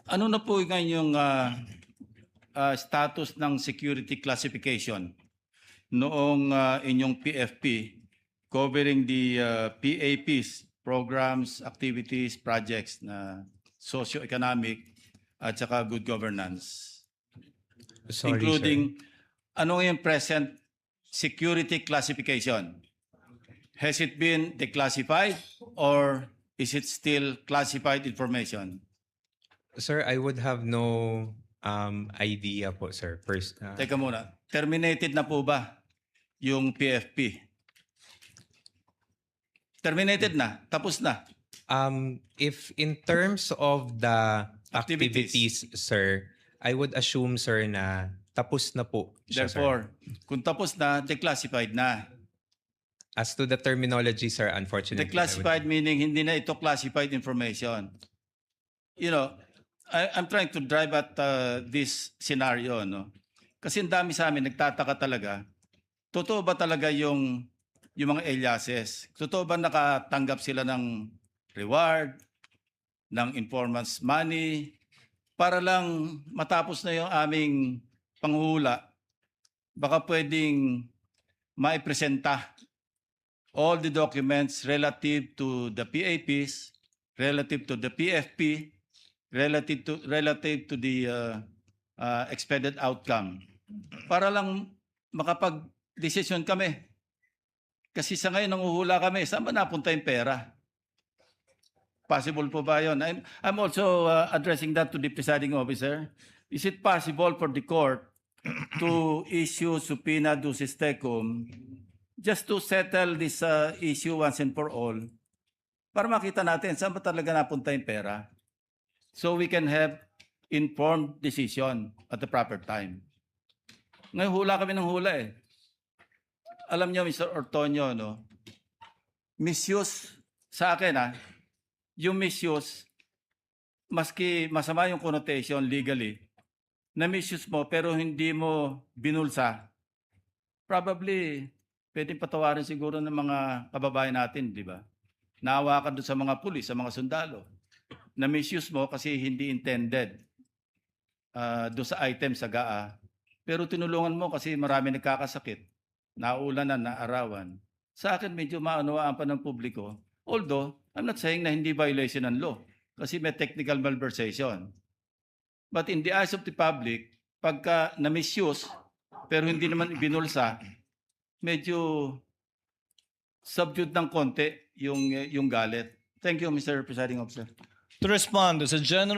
Ano na po ngayon yung status ng security classification noong inyong PFP covering the PAPs, programs, activities, projects na socio-economic at saka good governance? Sorry, Including, ano yung present security classification? Has it been declassified or is it still classified information? sir. Sir, I would have no idea po, sir. Teka muna, terminated na po ba yung PFP? Terminated na, tapos na. If in terms of the Activities. activities, sir, I would assume, sir, na tapos na po siya, sir. Therefore, kung tapos na, declassified na. As to the terminology, sir, unfortunately, Declassified meaning hindi na ito classified information. You know, I'm trying to drive at this scenario, no? Kasi ang dami sa amin nagtataka talaga. Totoo ba talaga yung mga aliases? Totoo ba nakatanggap sila ng reward, ng informants money, para lang matapos na yung aming panghuhula? Baka pwedeng maipresenta all the documents relative to the PAPs, relative to the PFP, relative to the expected outcome, para lang makapag-desisyon kami. Kasi sa ngayon nanguhula kami, saan ba napunta yung pera? Possible po ba yun? I'm also addressing that to the presiding officer. Is it possible for the court to issue subpoena ducis tecum just to settle this issue once and for all, para makita natin saan ba talaga napunta yung pera, so we can have informed decision at the proper time. Ngayon hula kami ng hula eh. Alam niyo, Mr. Ortonio, no? Misuse sa akin yung misuse, maski masama yung connotation legally, na misuse mo pero hindi mo binulsa, probably pwedeng patawarin siguro ng mga kababayan natin, di ba? Naawa ka doon sa mga pulis, sa mga sundalo. Na misuse mo kasi hindi intended doon sa item sa GAA. Pero tinulungan mo kasi marami nagkakasakit. Naulanan, naarawan. Sa akin medyo maunawaan pa ng publiko. Although, I'm not saying na hindi violation ng law. Kasi may technical malversation. But in the eyes of the public, pagka na-misuse, pero hindi naman ibinulsa, medyo subdued ng konti yung galit. Thank you, Mr. Presiding Officer. To respond, there's a general